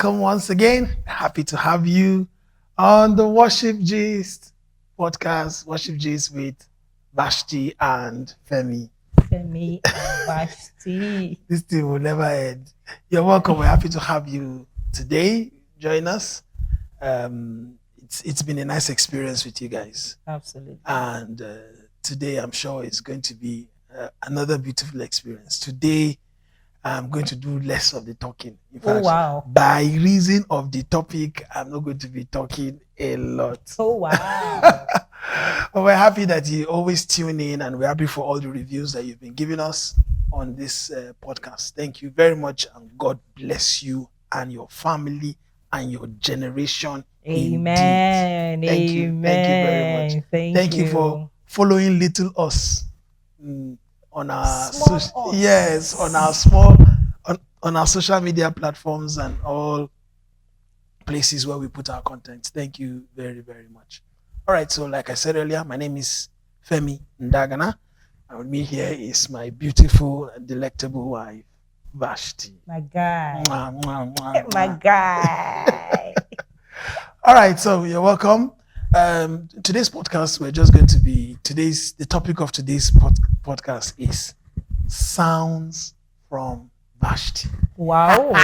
welcome once again. Happy to have you on the Worship Gist podcast, Worship Gist with Vashtie and Phemie. Phemie and Vashtie. This thing will never end. You're welcome. We're happy to have you today. Join us. It's been a nice experience with you guys. Absolutely. And today I'm sure it's going to be another beautiful experience. Today I'm going to do less of the talking. In fact, wow. By reason of the topic, I'm not going to be talking a lot. Oh, wow. But we're happy that you always tune in, and we're happy for all the reviews that you've been giving us on this podcast. Thank you very much, and God bless you and your family and your generation. Amen. Indeed. Thank you. Thank you very much. Thank you for following Little Us. On our on our social media platforms and all places where we put our content. Thank you very, very much. All right, so like I said earlier, my name is Phemie Ndagana, and with me here is my beautiful and delectable wife, Vashtie. My guy. Mwah, mwah, mwah, My mwah. guy. All right, so you're welcome. Today's podcast, the topic of today's podcast is sounds from Vashtie. Wow.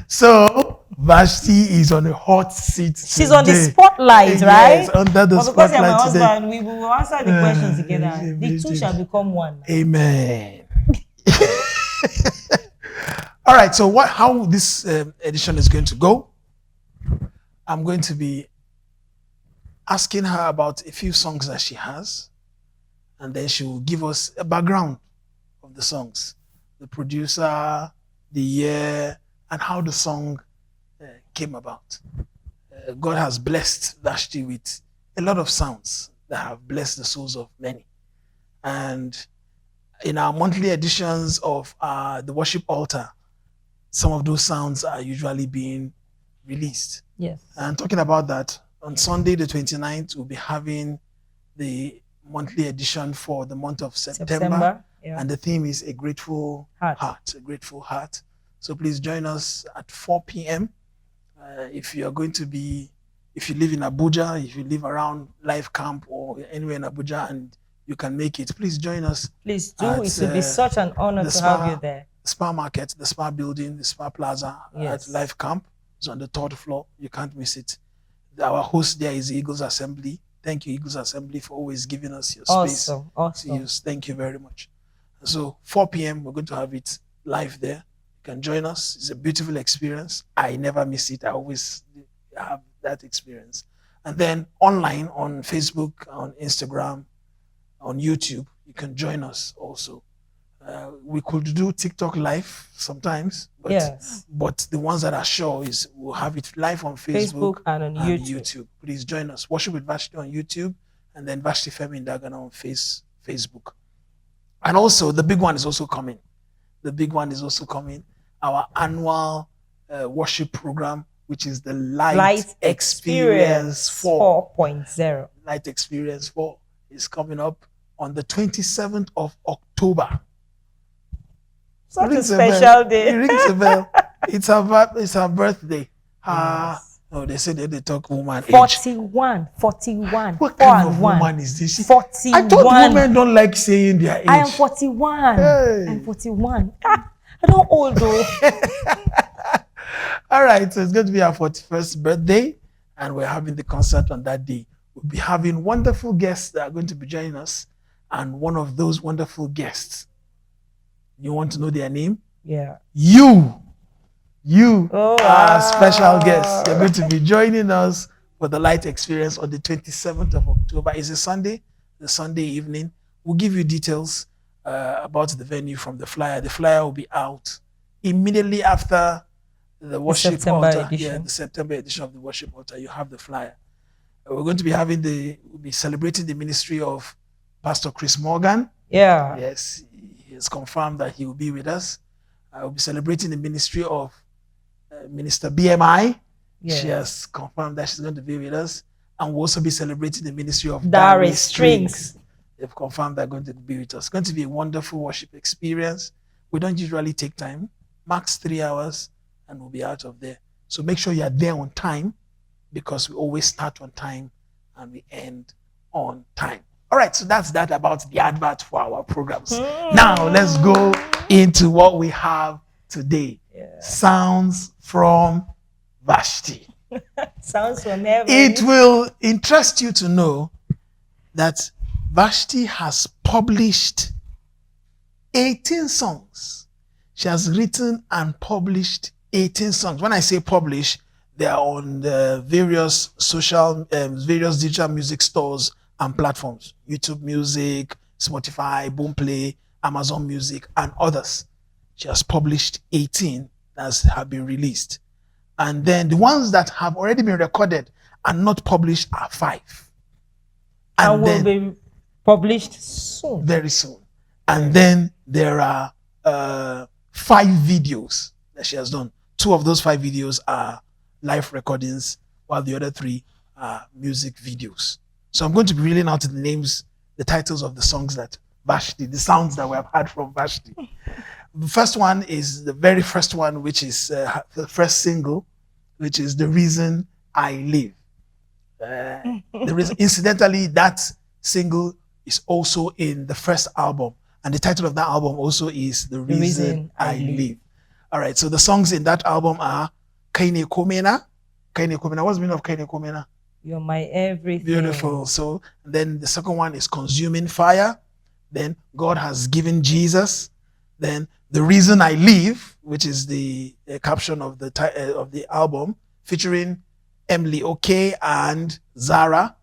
So Vashtie is on a hot seat. She's on the spotlight, right? Yes, under the but because you're my spotlight today. husband, we will answer the questions together. The two shall become one. Amen. All right, so how this edition is going to go, I'm going to be asking her about a few songs that she has, and then she will give us a background of the songs, the producer, the year, and how the song came about. God has blessed Vashtie with a lot of sounds that have blessed the souls of many. And in our monthly editions of the worship altar, some of those sounds are usually being released. Yes. And talking about that, on Sunday the 29th, we'll be having the monthly edition for the month of September. Yeah. And the theme is a grateful heart, a grateful heart. So please join us at 4 p.m. If you live in Abuja, if you live around Life Camp or anywhere in Abuja and you can make it, please join us. Please do. It will be such an honor to have you there. Spa Market, the Spa Building, the Spa Plaza at Life Camp. It's on the 3rd floor. You can't miss it. Our host there is Eagles Assembly. Thank you, Eagles Assembly, for always giving us your space to use. Thank you very much. So 4 p.m., we're going to have it live there. You can join us. It's a beautiful experience. I never miss it. I always have that experience. And then online on Facebook, on Instagram, on YouTube, you can join us also. We could do TikTok live sometimes, but the ones that are sure is we'll have it live on Facebook and on YouTube. Please join us. Worship with Vashtie on YouTube, and then Vashtie Phemie Ndagana on Facebook. And also, the big one is also coming. Our annual worship program, which is the Light Experience 4.0. Light Experience 4 is coming up on the 27th of October. Such a special day. It rings a bell. It's her birthday. Yes. No, they say they talk woman 41. What kind of woman is this? 41. I thought women don't like saying their age. I am 41. Hey. I'm 41. I don't old though. All right, so it's going to be our 41st birthday, and we're having the concert on that day. We'll be having wonderful guests that are going to be joining us, and one of those wonderful guests, you want to know their name? Yeah. You are a special guest. You're going to be joining us for the Light Experience on the 27th of October. It's a Sunday, the Sunday evening. We'll give you details about the venue from the flyer. The flyer will be out immediately after the worship altar. Yeah, the September edition of the worship altar. You have the flyer. We're going to be we'll be celebrating the ministry of Pastor Chris Morgan. Yeah. Yes, he has confirmed that he will be with us. I will be celebrating the ministry of Minister BMI. Yes. She has confirmed that she's going to be with us. And we'll also be celebrating the ministry of Dari Strings. They've confirmed they're going to be with us. It's going to be a wonderful worship experience. We don't usually take time, max 3 hours, and we'll be out of there. So make sure you are there on time, because we always start on time and we end on time. All right, so that's that about the advert for our programs. Now let's go into what we have today. Sounds from Vashtie. Sounds from heaven. It will interest you to know that Vashtie has published 18 songs. She has written and published 18 songs. When I say publish, they are on the various various digital music stores and platforms. YouTube Music, Spotify, Boomplay, Amazon Music, and others. She has published 18 that have been released. And then the ones that have already been recorded and not published are 5. And will be published soon. Very soon. And then there are 5 videos that she has done. 2 of those 5 videos are live recordings, while the other 3 are music videos. So I'm going to be reading out the names, the titles of the songs that Vashtie, the sounds that we have heard from Vashtie. The first one is the very first one, which is the first single, which is The Reason I Live. Incidentally, that single is also in the first album, and the title of that album also is The Reason I Live. All right, so the songs in that album are Kaine Komena. Kaine Komena. What's the meaning of Kaine Komena? You're my everything. Beautiful. So then the second one is Consuming Fire. Then God Has Given Jesus. Then The Reason I Live, which is the caption of the album, featuring Emily Oke and Zara.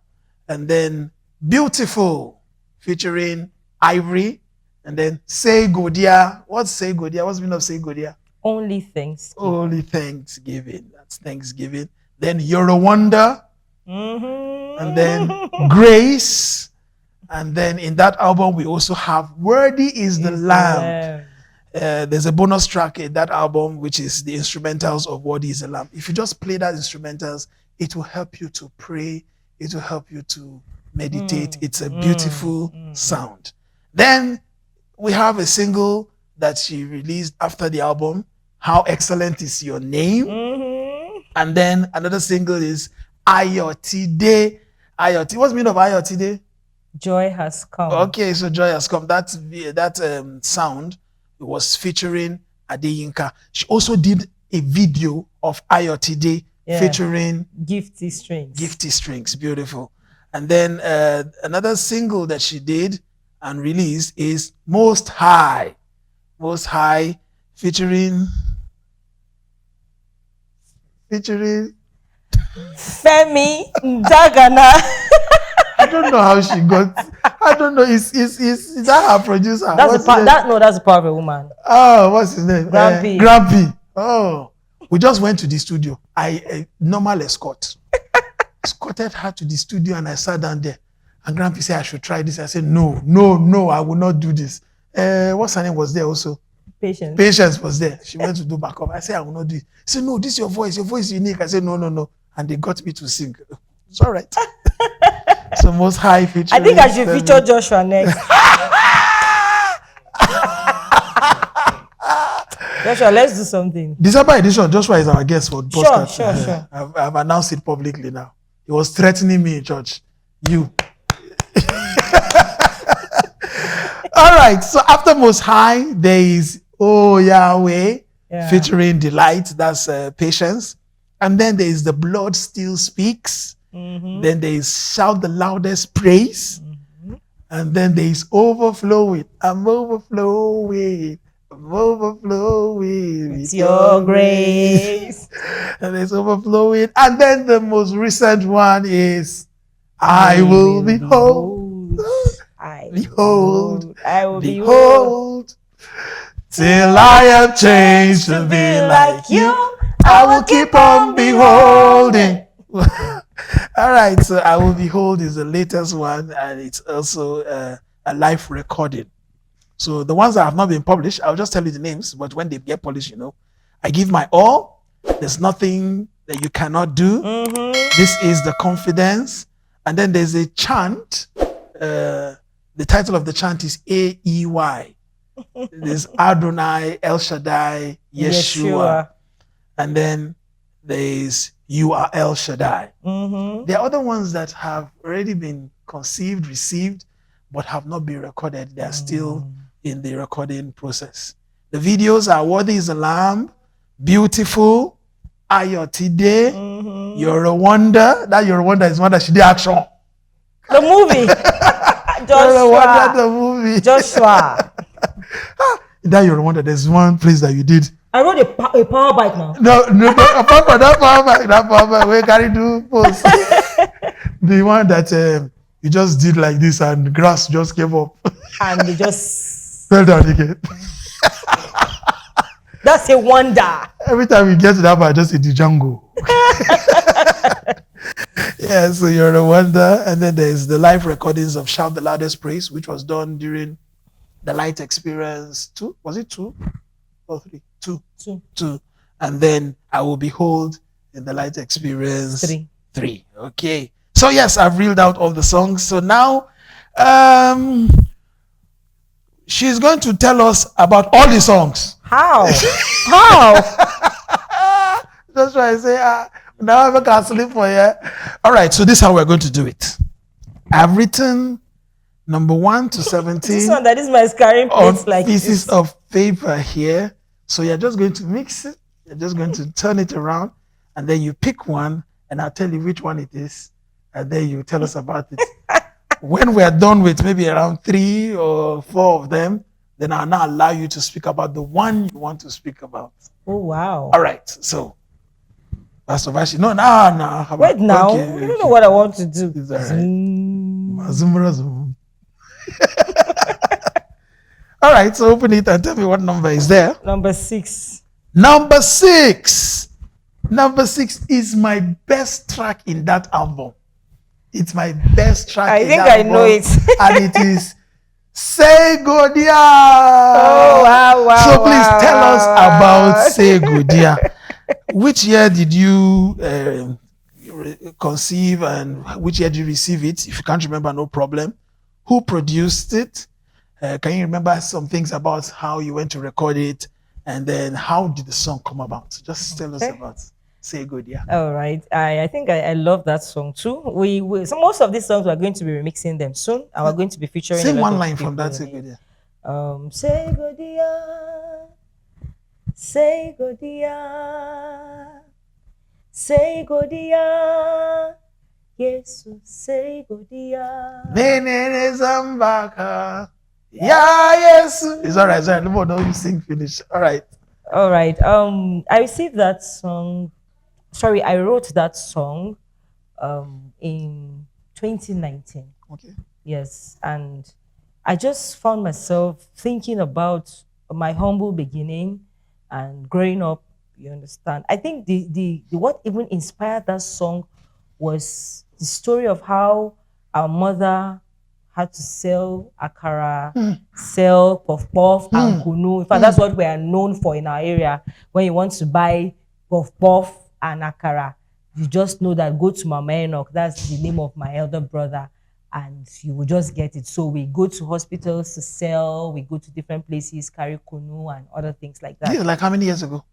And then Beautiful, featuring Ivory. And then Say Godia. What's Say Godia? What's the meaning of Say Godia? Only Thanksgiving. Only Thanksgiving. That's Thanksgiving. Then You're a Wonder. And then Grace. And then in that album, we also have Worthy is the Lamb. There's a bonus track in that album, which is the instrumentals of Worthy is the Lamb. If you just play that instrumentals, it will help you to pray. It will help you to meditate. It's a beautiful sound. Then we have a single that she released after the album, How Excellent Is Your Name. And then another single is Ayotide. Ayotide. What's the meaning of Ayotide? Joy has come. Okay, so Joy has come. That sound was featuring Adeyinka. She also did a video of Ayotide featuring Gifty Strings. Gifty Strings. Beautiful. And then another single that she did and released is Most High. Most High, featuring Phemie Ndagana. I don't know how she got. I don't know. Is that her producer? That's the part of a woman. Oh, what's his name? Grampy. Oh, we just went to the studio. I normal escorted her to the studio, and I sat down there. And Grampy said I should try this. I said no, I will not do this. What's her name was there also? Patience was there. She went to do backup. I said I will not do it. She said no, this is your voice. Your voice is unique. I said no. And they got me to sing. It's all right. So Most High feature. I think I should feature Joshua next. Joshua, let's do something. December edition, Joshua is our guest for the podcast. Sure. I've announced it publicly now. He was threatening me in church. You. All right. So after Most High, there is Oh Yahweh featuring Delight. That's Patience. And then there is The Blood Still Speaks. Then there is Shout the Loudest Praise. And then there is Overflowing. I'm overflowing. I'm overflowing with your grace. And there's Overflowing. And then the most recent one is I will behold. I will behold. Till I am changed to be like you. I will keep on beholding. All right, so I Will Behold is the latest one, and it's also a live recording. So the ones that have not been published, I'll just tell you the names, but when they get published, I give my all. There's nothing that you cannot do. This is the confidence. And then there's a chant. The title of the chant is AEY. There's Adonai, El Shaddai, Yeshua. And then There is You Are El Shaddai. Mm-hmm. There are other ones that have already been conceived, received, but have not been recorded. They are still in the recording process. The videos are Worthy is the Lamb, Beautiful, Ayotide, You're a Wonder. That You're a Wonder is one that she did action. The movie. You're a Wonder, the movie. Joshua. That You're a Wonder. There's one place that you did. I rode a power bike now. No, apart from that power bike, we carry two posts. The one that you just did like this and the grass just came up. And they just fell down again. That's a wonder. Every time we get to that part, I just say the Django. Yeah, so You're a Wonder. And then there's the live recordings of Shout the Loudest Praise, which was done during the Light Experience 2. Was it 2 or 3? 2. 2. And then I Will Behold in the Light Experience 3. Okay. So yes, I've reeled out all the songs. So now she's going to tell us about all the songs. How? How? That's why I say, now I can sleep for you. All right, so this is how we're going to do it. I've written number 1 to 17. This one, that is my scarring plates like pieces this. of paper here. So you're just going to mix it. You're just going to turn it around, and then you pick one, and I'll tell you which one it is, and then you tell us about it. When we're done with maybe around 3 or 4 of them, then I'll now allow you to speak about the one you want to speak about. Oh, wow. All right. So, Pastor Vashtie, no. Wait now. Okay, I don't know what I want to do. It's all right. Zoom. All right. So open it and tell me what number is there. Number 6. Number 6. Number 6 is my best track in that album. It's my best track. I think I know it. And it is Say Godia. Oh, wow. So please tell us about Say Godia. Which year did you conceive, and which year did you receive it? If you can't remember, no problem. Who produced it? Can you remember some things about how you went to record it? And then how did the song come about? Just tell us about Say Godia. All right. I think I love that song too. So most of these songs we're going to be remixing them soon, and we're going to be featuring. Sing one line from that Say Godia. Say Godia, Say Godia, Say Godia, Yesu Say Godia. Menene Zambaka. Yeah, yes. It's all right. Sorry, no, don't sing finish. All right. All right. I received that song. Sorry, I wrote that song in 2019. Okay. Yes, and I just found myself thinking about my humble beginning and growing up. You understand? I think the what even inspired that song was the story of how our mother had to sell akara, sell puff puff and kunu. In fact, that's what we are known for in our area. When you want to buy puff puff and akara, you just know that go to Mama Enoch. That's the name of my elder brother, and you will just get it. So we go to hospitals to sell. We go to different places, carry kunu and other things like that. Yeah, like how many years ago?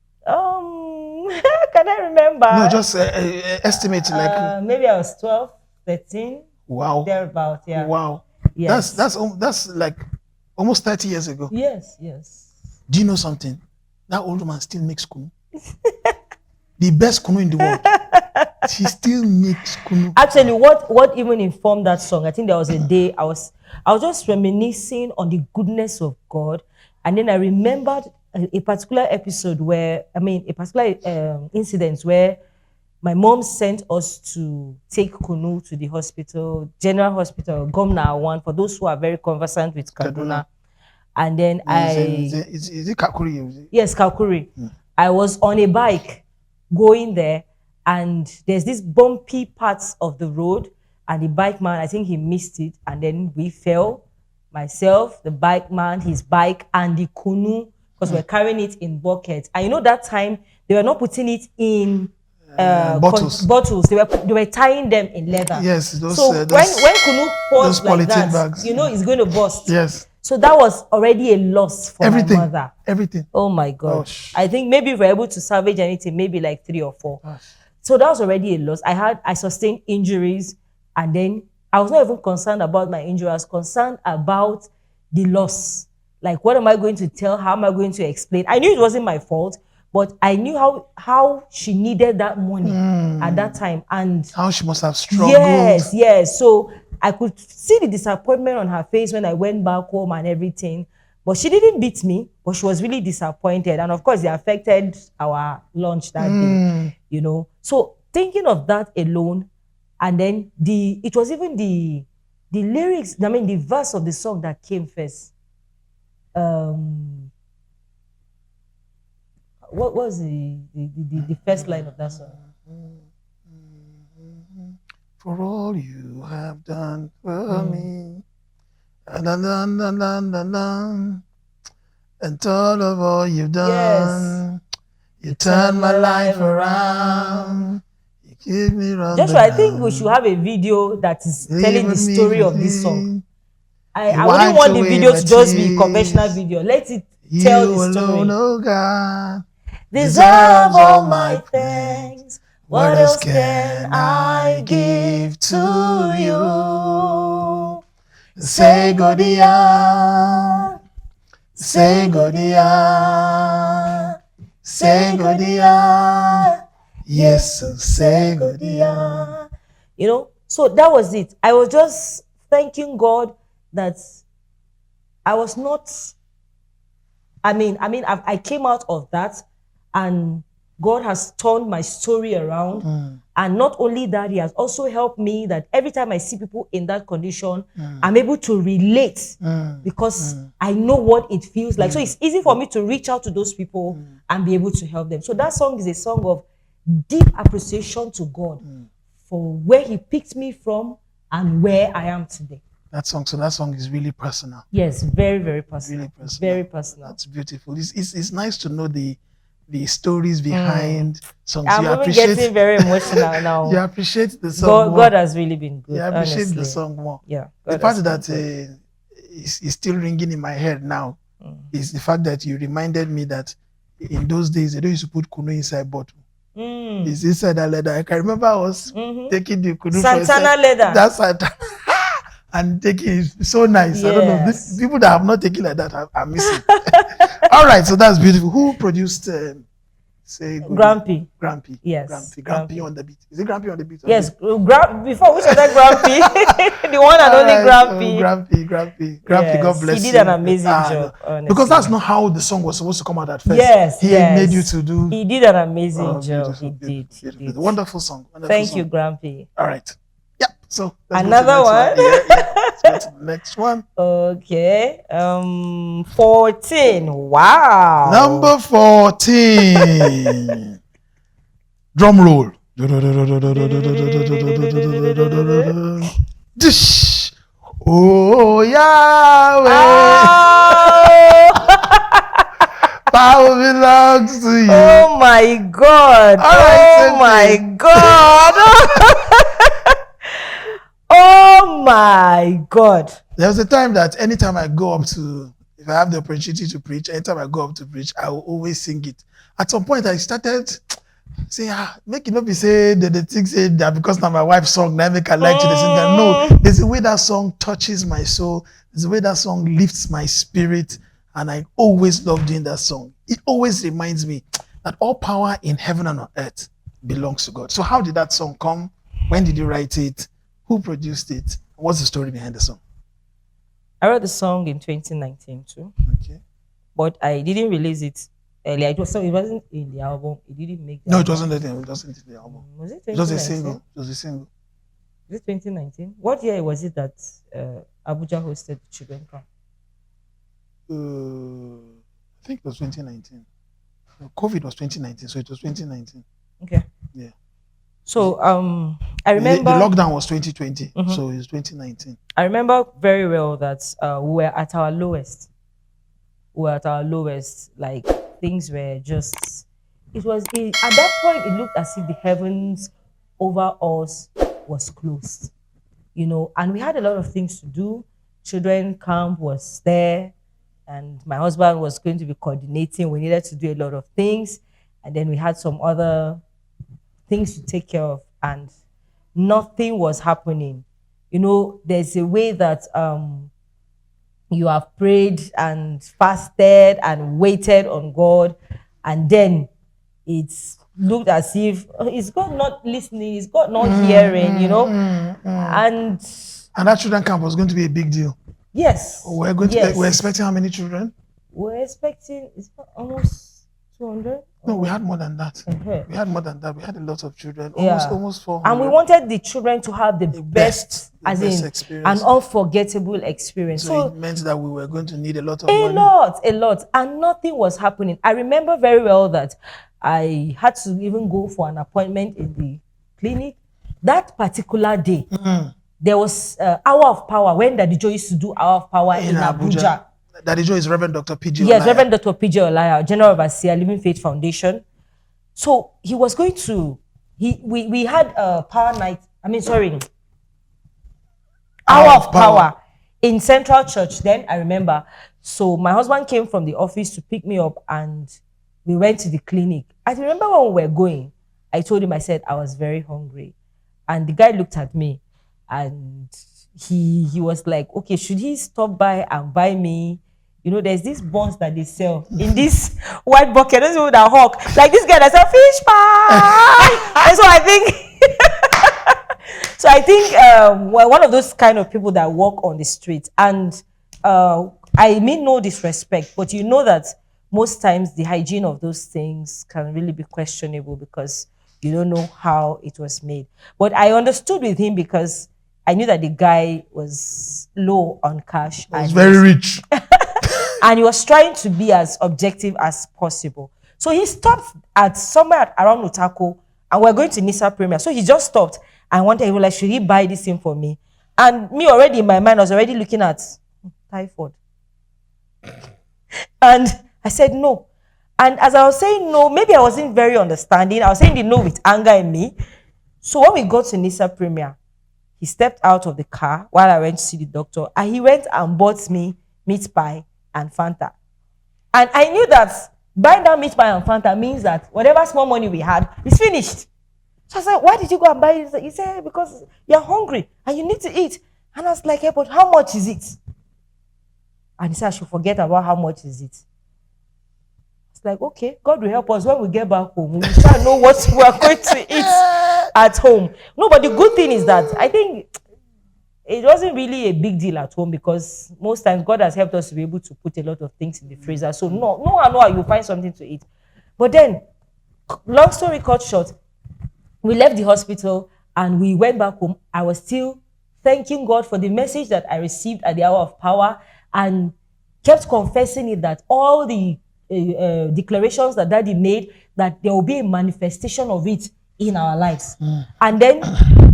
Can I remember? No, just estimate like maybe I was 12, 13. Wow. Thereabout, yeah. Wow. Yes. That's like almost 30 years ago. Yes. Do you know something? That old man still makes kunu. The best kunu in the world. She still makes kunu. Actually, what even informed that song? I think there was a day I was just reminiscing on the goodness of God, and then I remembered a particular episode a particular incident where my mom sent us to take kunu to the hospital, General Hospital, Gomna one, for those who are very conversant with Kaduna. And then Is it Kakuri? Yes, Kakuri. I was on a bike going there, and there's this bumpy parts of the road, and the bike man, I think he missed it, and then we fell. Myself, the bike man, his bike, and the kunu, because we're carrying it in buckets. And you know that time they were not putting it in bottles. They were tying them in leather. Yes, those. So when kunu pours like that, bags. you know it's going to burst. Yes. So that was already a loss for my mother. Everything. Oh my God. I think maybe if we're able to salvage anything, maybe like 3 or 4. So that was already a loss. I sustained injuries, and then I was not even concerned about my injury. I was concerned about the loss. Like, what am I going to tell? How am I going to explain? I knew it wasn't my fault, but I knew how she needed that money at that time, and how she must have struggled. Yes. So I could see the disappointment on her face when I went back home and everything. But she didn't beat me, but she was really disappointed. And of course, it affected our lunch that day, you know. So thinking of that alone, and then it was even the lyrics, I mean, the verse of the song that came first. What was the first line of that song? For all you have done for me. And all you've done, you turn my life around. You keep me around. Joshua, I think we should have a video that is telling the story of this song. I wouldn't want the video to just be a conventional video. Let it tell the story. You alone, oh God, deserve all my thanks. What else can I give to you? Say Godia, say Godia, say Godia, yes, say Godia. You know, so that was it. I was just thanking God that I was not, I came out of that, and God has turned my story around. And not only that, he has also helped me that every time I see people in that condition, I'm able to relate because I know what it feels like. So it's easy for me to reach out to those people and be able to help them. So that song is a song of deep appreciation to God for where he picked me from and where I am today. That song is really personal. Yes, very, very personal. Really personal. Very personal. That's beautiful. It's nice to know the stories behind songs. I'm even getting very emotional now. You appreciate the song more. God has really been good. You appreciate honestly. the song more. Yeah. The fact that is still ringing in my head now is the fact that you reminded me that in those days they don't used to put kunu inside bottle. It's inside that leather. I can remember I was taking the kunu Santana leather. That's Santana. And taking it so nice. Yes. I don't know. People that have not taken like that are missing. All right, so that's beautiful. Who produced Grampy? Grampy. Yes. Grampy on the beat. Is it Grampy on the beat? Yes. Before, which other Grampy? The one and only Grampy. Grampy. Yes. God bless you. He did an amazing job. Honestly. Because that's not how the song was supposed to come out at first. Yes. He made you to do. He did an amazing job. He did. Wonderful song. Thank you, Grampy. All right. Yep. So another one. Let's go to the next one. Okay. 14. Wow. Number 14. Drum roll. Dish. Oh Yahweh. Power belongs to you. Oh my God. Oh my God. Oh my God. There was a time that anytime I go up to, if I have the opportunity to preach, anytime I go up to preach, I will always sing it. At some point, I started saying, make it not be say that the thing say that because now my wife's song, now make I like to sing that. No, there's a way that song touches my soul. There's a way that song lifts my spirit. And I always love doing that song. It always reminds me that all power in heaven and on earth belongs to God. So how did that song come? When did you write it? Who produced it? What's the story behind the song? I wrote the song in 2019 too. Okay. But I didn't release it earlier. It wasn't in the album. It didn't make the album. It wasn't in the album. Was it 2019? It was a single. Is it 2019? What year was it that Abuja hosted the children camp? I think it was 2019. No, COVID was 2019, so it was 2019. Okay. Yeah. So I remember the lockdown was 2020, so it was 2019. I remember very well that we were at our lowest. Like things were just. At that point it looked as if the heavens over us was closed, and we had a lot of things to do. children camp was there, and my husband was going to be coordinating. We needed to do a lot of things, and then we had some other things to take care of, and nothing was happening. You know, there's a way that you have prayed and fasted and waited on God, and then it's looked as if is God not listening, is God not hearing, you know? And that children camp was going to be a big deal. Yes. We're expecting how many children? We're expecting almost 200. No, we had more than that. We had more than that. We had a lot of children, almost 400. And we wanted the children to have the best experience, an unforgettable experience. So it meant that we were going to need a lot of money. A lot. And nothing was happening. I remember very well that I had to even go for an appointment in the clinic. That particular day, there was Hour of Power, when Daddy Joe used to do Hour of Power in Abuja. Daddy Joe is Reverend Dr. P.J. Yes, Reverend Dr. P.J. Olaya, General Overseer, Living Faith Foundation. So he was going to, we had a Hour of Power in Central Church then, I remember. So my husband came from the office to pick me up, and we went to the clinic. I remember when we were going, I told him, I said, I was very hungry. And the guy looked at me, and he was like, okay, should he stop by and buy me? You know, there's these buns that they sell in this white bucket. Those people that hawk. Like this guy that sell fish pie. And so I think we're one of those kind of people that walk on the street. And I mean no disrespect, but you know that most times the hygiene of those things can really be questionable because you don't know how it was made. But I understood with him because I knew that the guy was low on cash. He was very rich. And he was trying to be as objective as possible. So he stopped at somewhere around Utako, and we're going to Nisa Premier. So he just stopped and wanted, he was like, should he buy this thing for me? And me already in my mind, I was already looking at typhoid. And I said no. And as I was saying no, maybe I wasn't very understanding. I was saying the no with anger in me. So when we got to Nisa Premier, he stepped out of the car while I went to see the doctor, and he went and bought me meat pie and Fanta. And I knew that buying that meat pie and Fanta means that whatever small money we had is finished. So I said, why did you go and buy it? He said, because you're hungry and you need to eat. And I was like, hey, but how much is it? And he said, I should forget about how much is it. It's like, okay, God will help us when we get back home. We shall know what we are going to eat at home. No, but the good thing is that I think it wasn't really a big deal at home because most times God has helped us to be able to put a lot of things in the freezer. So no, you'll find something to eat. But then, long story cut short, we left the hospital and we went back home. I was still thanking God for the message that I received at the Hour of Power and kept confessing it that all the declarations that Daddy made, that there will be a manifestation of it in our lives. And then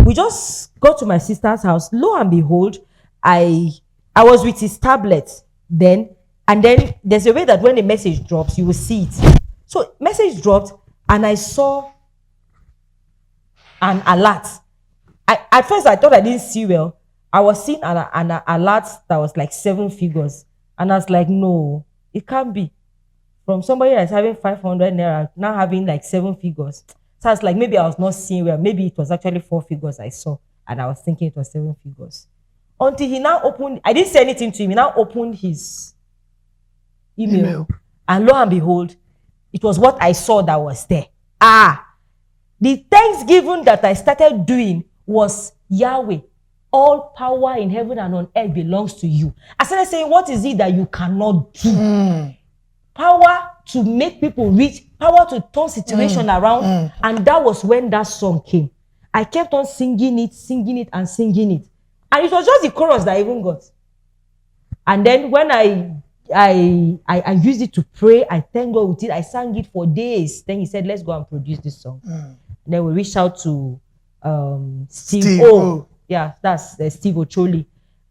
we just got to my sister's house. Lo and behold, I was with his tablet then, and then there's a way that when the message drops, you will see it. So message dropped, and I saw an alert. At first, I thought I didn't see well. I was seeing an alert that was like 7 figures, and I was like, no, it can't be. From somebody that's having 500 naira, now having like 7 figures. So I was like, maybe I was not seeing well. Maybe it was actually 4 figures I saw. And I was thinking it was 7 figures. Until he now opened, I didn't say anything to him. He now opened his email. And lo and behold, it was what I saw that was there. The thanksgiving that I started doing was Yahweh. All power in heaven and on earth belongs to you. I started saying, what is it that you cannot do? Power to make people rich, power to turn situation around. And that was when that song came. I kept on singing it, and singing it. And it was just the chorus that I even got. And then when I used it to pray, I thank God with it. I sang it for days. Then he said, let's go and produce this song. Then we reached out to Steve O. Yeah, that's Steve Ocholi.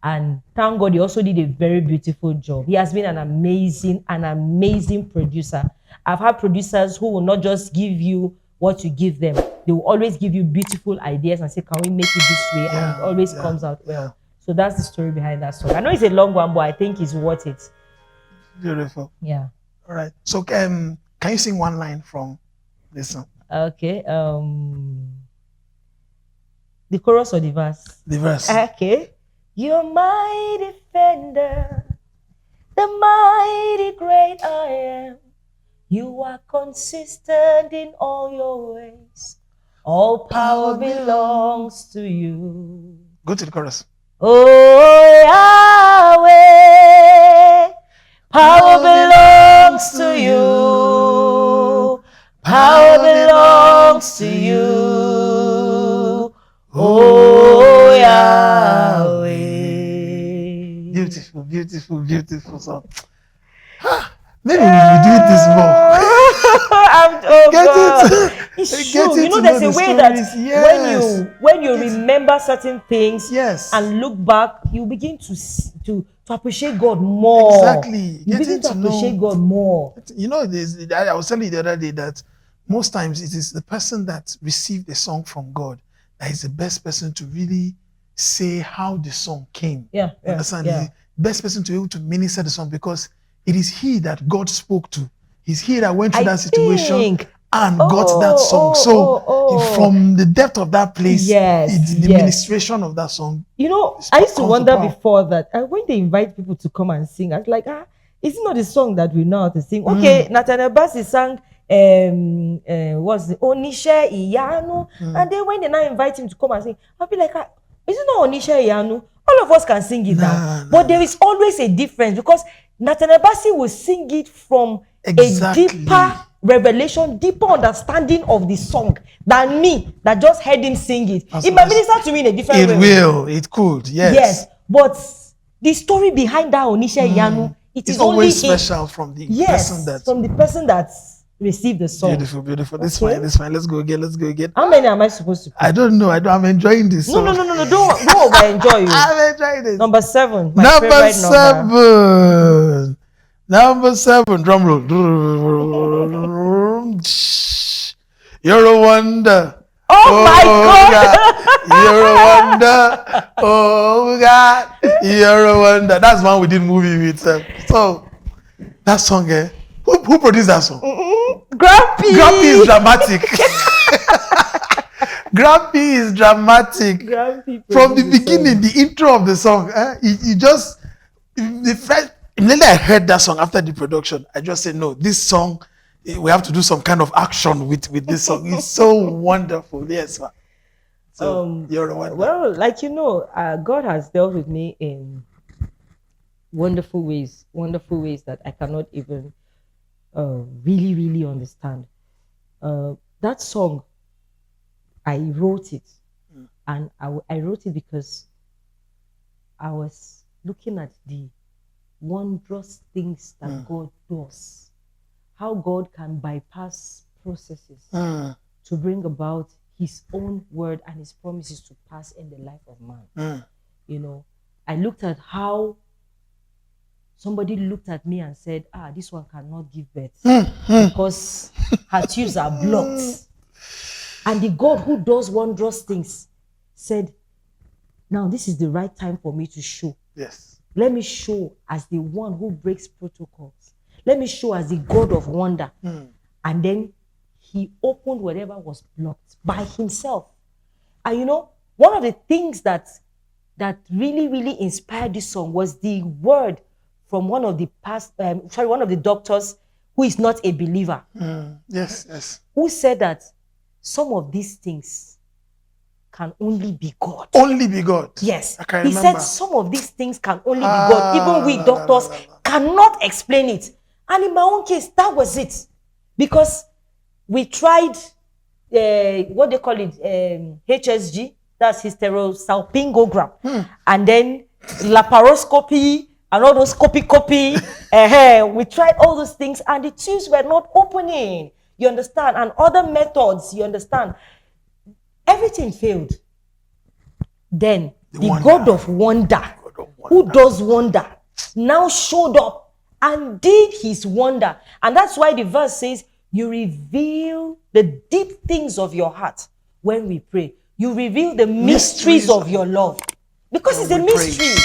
And thank God, he also did a very beautiful job. He has been an amazing producer. I've had producers who will not just give you what you give them. They will always give you beautiful ideas and say, can we make it this way? And it always comes out well. So that's the story behind that song. I know it's a long one, but I think it's worth it. Beautiful. Yeah. All right. So can you sing one line from this song? Okay. The chorus or the verse? The verse. Okay. You're my defender, the mighty great I am. You are consistent in all your ways. All power belongs to you. Go to the chorus. Oh Yahweh, power belongs to you. Power belongs to you. Oh Yahweh. Beautiful, beautiful, beautiful song. Maybe we do this more. It's true. You know, there's a way that when you remember certain things and look back, you begin to appreciate God more. Exactly. You begin to appreciate God more. You know, I was telling you the other day that most times it is the person that received a song from God that is the best person to really say how the song came. Yeah. Understand? The best person to be able to minister the song, because it is he that God spoke to. He's he that went through that situation and got that song. From the depth of that place, the ministration of that song. You know, I used to wonder before that when they invite people to come and sing, I was like, is it not the song that we know how to sing? Okay, Nathaniel Bassey sang what's the Onisha Iyanu, and then when they now invite him to come and sing, I'll be like, is it not Onisha Iyanu? All of us can sing it now, but there is always a difference, because Nathaniel Bassey will sing it from a deeper revelation, deeper understanding of the song than me that just heard him sing it. It might minister to me in a different way. It could, yes. Yes, but the story behind that Onisha Iyanu, it's always special from the person that received the song. Beautiful, beautiful. This fine. Let's go again. How many am I supposed to play? I don't know. I'm enjoying this song. No. Don't over-enjoy you. I'm enjoying this. Number 7. Number 7. Drum roll. You're a wonder. Oh my God. You're a wonder. Oh God. You're a wonder. That's one we did movie with. So that song, who produced that song? Grumpy. Grumpy is dramatic. Grumpy is dramatic. From the beginning, the intro of the song, immediately I heard that song after the production, I just said, no, this song, we have to do some kind of action with this song. It's so wonderful. Yes, man. So you're a wonder. Well, God has dealt with me in wonderful ways that I cannot even really understand. That song, I wrote it, and I wrote it because I was looking at the wondrous things that God does, how God can bypass processes to bring about his own word and his promises to pass in the life of man. You know, I looked at how somebody looked at me and said, this one cannot give birth because her tubes are blocked. And the God who does wondrous things said, now this is the right time for me to show. Yes. Let me show as the one who breaks protocols. Let me show as the God of wonder. And then he opened whatever was blocked by himself. And one of the things that really inspired this song was the word from one of the doctors who is not a believer. Yes. Who said that some of these things can only be God. Only be God. Yes. I can remember. He said some of these things can only be God. Even we doctors cannot explain it. And in my own case, that was it. Because we tried, what they call it, HSG, that's hysterosalpingogram. And then laparoscopy, and all those copy. We tried all those things, and the tubes were not opening. You understand? And other methods, you understand? Everything failed. Then the God of wonder, who does wonder, now showed up and did his wonder. And that's why the verse says, you reveal the deep things of your heart when we pray. You reveal the mysteries of your love. Because it's a mystery.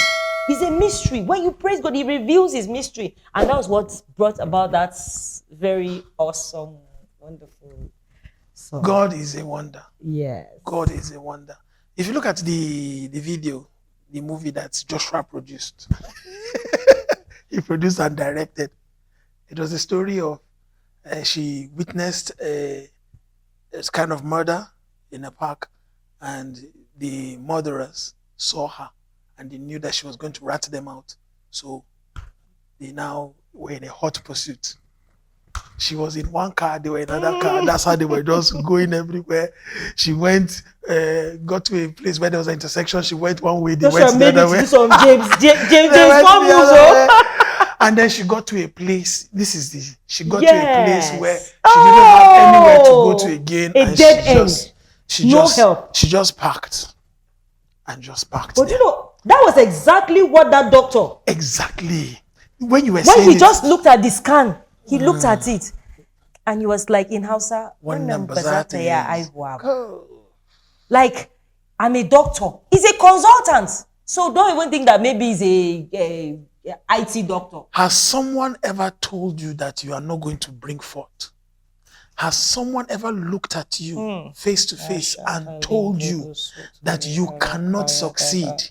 It's a mystery. When you praise God, He reveals His mystery. And that's what brought about that very awesome, wonderful song. God is a wonder. Yes. God is a wonder. If you look at the video, the movie that Joshua produced, he produced and directed. It was a story of she witnessed a kind of murder in a park, and the murderers saw her and they knew that she was going to rat them out. So they now were in a hot pursuit. She was in one car, they were in another car. That's how they were just going everywhere. She went, got to a place where there was an intersection. She went one way, they went the other way. And then she got to a place. She got to a place where she didn't have anywhere to go to again. And she just parked. And just parked. But you know, that was exactly what that doctor. Exactly. When he just looked at the scan, he looked at it, and he was like, in Hausa, like, I'm a doctor. He's a consultant. So don't even think that maybe he's a IT doctor. Has someone ever told you that you are not going to bring forth? Has someone ever looked at you face to face and told you that you cannot succeed?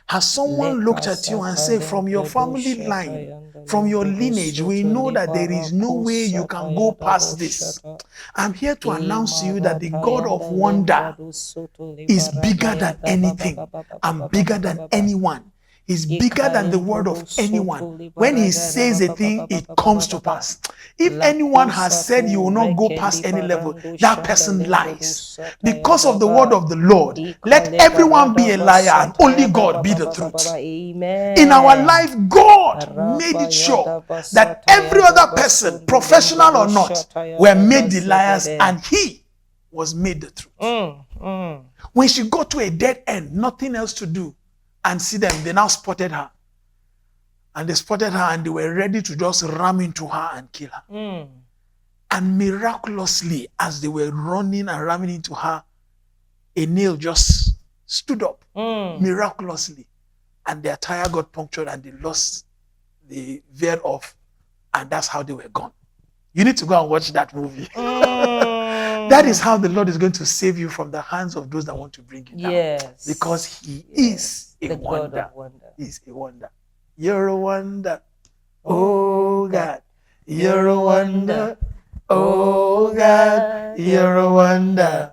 Has someone looked at you and said, from your family line, from your lineage, we know that there is no way you can go past this? I'm here to announce to you that the God of wonder is bigger than anything and bigger than anyone. Is bigger than the word of anyone. When he says a thing, it comes to pass. If anyone has said you will not go past any level, that person lies. Because of the word of the Lord, let everyone be a liar and only God be the truth. In our life, God made it sure that every other person, professional or not, were made the liars and he was made the truth. When she got to a dead end, nothing else to do, and see them, they now spotted her. And they spotted her and they were ready to just ram into her and kill her. And miraculously, as they were running and ramming into her, a nail just stood up miraculously. And their tire got punctured and they lost, they veered off. And that's how they were gone. You need to go and watch that movie. That is how the Lord is going to save you from the hands of those that want to bring you down. Yes. Because he is a wonder. He's a wonder. You're a wonder. Oh God. You're a wonder. Oh God. You're a wonder.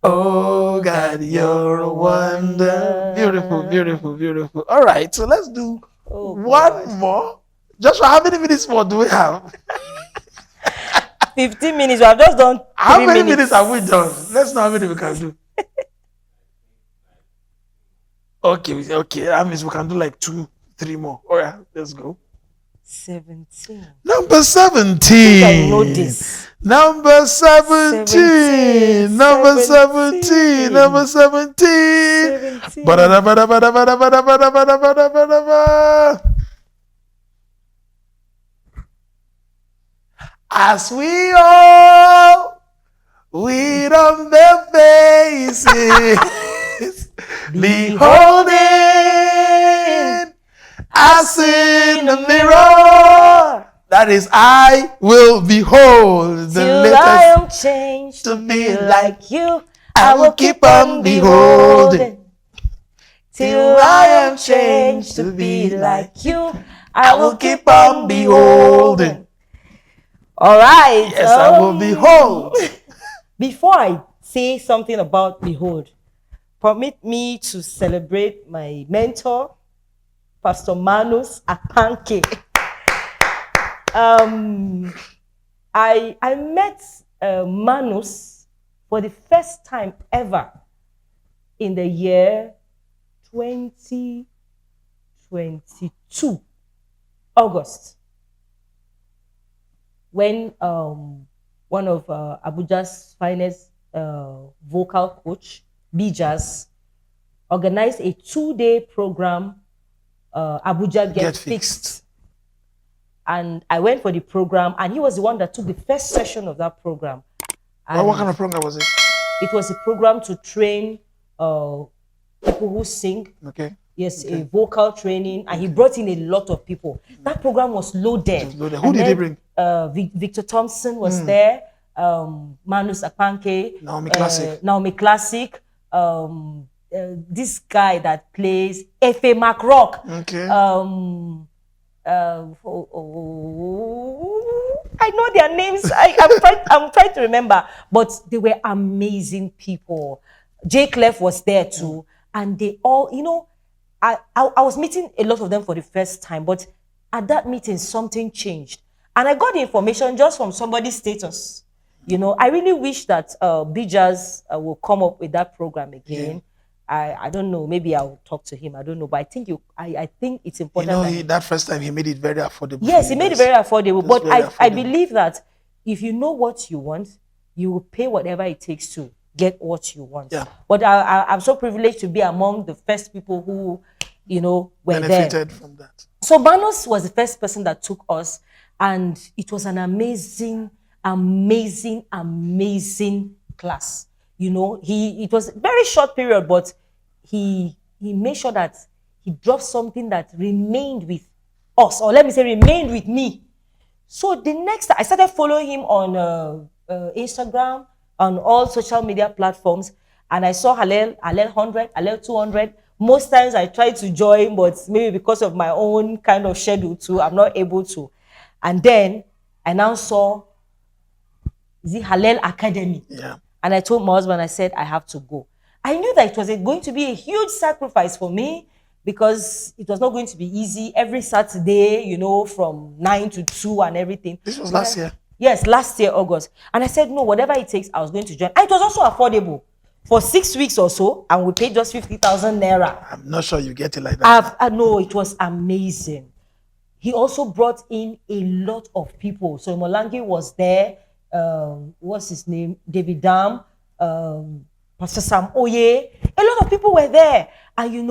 Oh God. You're a wonder. Beautiful, beautiful, beautiful. All right. So let's do one more. Joshua, how many minutes more do we have? 15 minutes. We have just done 3 minutes. How many minutes have we done? Let's know how many we can do. Okay. That means we can do like 2, 3 more. All right, let's go. 17. Number 17. I think I know this. Number 17. Number 17. Number 17. As we all wait on their faces, beholding as in a mirror, that is, I will behold the till latest. I am changed to be like you. I will keep on beholding till I am changed to be like you. I will keep on beholding. All right. Yes, I will behold. Before I say something about behold, permit me to celebrate my mentor, Pastor Manus Apanke. I met Manus for the first time ever in the year 2022, August. When one of Abuja's finest vocal coach, Bijas, organized a 2-day program, Abuja Get Fixed. And I went for the program, and he was the one that took the first session of that program. What kind of program was it? It was a program to train people who sing. Okay. Yes, a vocal training, and he brought in a lot of people. That program was loaded. Who did he bring? Victor Thompson was there, Manus Apanke, Naomi Classic, this guy that plays Efe McRock. Okay. I know their names. I'm trying to remember, but they were amazing people. Jay Clef was there too, and they all, I was meeting a lot of them for the first time, but at that meeting something changed, and I got the information just from somebody's status. I really wish that Bijas will come up with that program again. I don't know. Maybe I'll talk to him. I don't know, but I think I think it's important. That first time he made it very affordable. Yes, he made it very affordable. But I believe that if you know what you want, you will pay whatever it takes to get what you want. Yeah. But I'm so privileged to be among the first people who, were benefited there. From that. So Manos was the first person that took us, and it was an amazing class. It was a very short period, but he made sure that he dropped something that remained with us, or let me say remained with me. So the next I started following him on Instagram, on all social media platforms, and I saw Hallel 100, Hallel 200. Most times I try to join, but maybe because of my own kind of schedule too, I'm not able to. And then I now saw the Hallel Academy. Yeah. And I told my husband, I said, I have to go. I knew that it was going to be a huge sacrifice for me, because it was not going to be easy every Saturday, from 9 to 2 and everything. This was last year? Yes, last year, August. And I said, no, whatever it takes, I was going to join. And it was also affordable. For 6 weeks or so, and we paid just 50,000 naira. I'm not sure you get it like that. No, it was amazing. He also brought in a lot of people. So Molangi was there. What's his name? David Dam, Pastor Sam Oye. A lot of people were there. And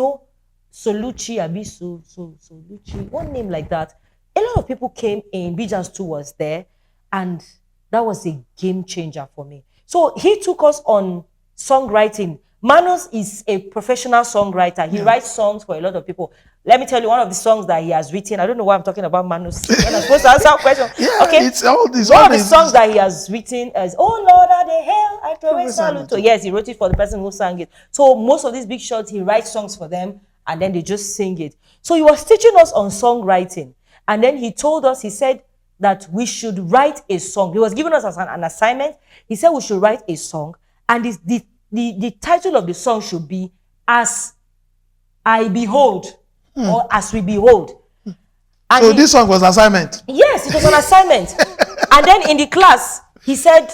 Soluchi, Abisu, Soluchi, one name like that. A lot of people came in. Bijas too was there. And that was a game changer for me. So he took us on songwriting. Manos is a professional songwriter. He writes songs for a lot of people. Let me tell you one of the songs that he has written. I don't know why I'm talking about Manos. I'm supposed to answer a question. Yeah, okay. It's all these. One of the songs that he has written is "Oh Lord, are they hell? I throw a salute." Yes, he wrote it for the person who sang it. So most of these big shots, he writes songs for them, and then they just sing it. So he was teaching us on songwriting, and then he told us, he said that we should write a song. He was giving us as an assignment. He said we should write a song, and the title of the song should be "As I Behold," or "As We Behold." And so this song was assignment? Yes, it was an assignment. And then in the class, he said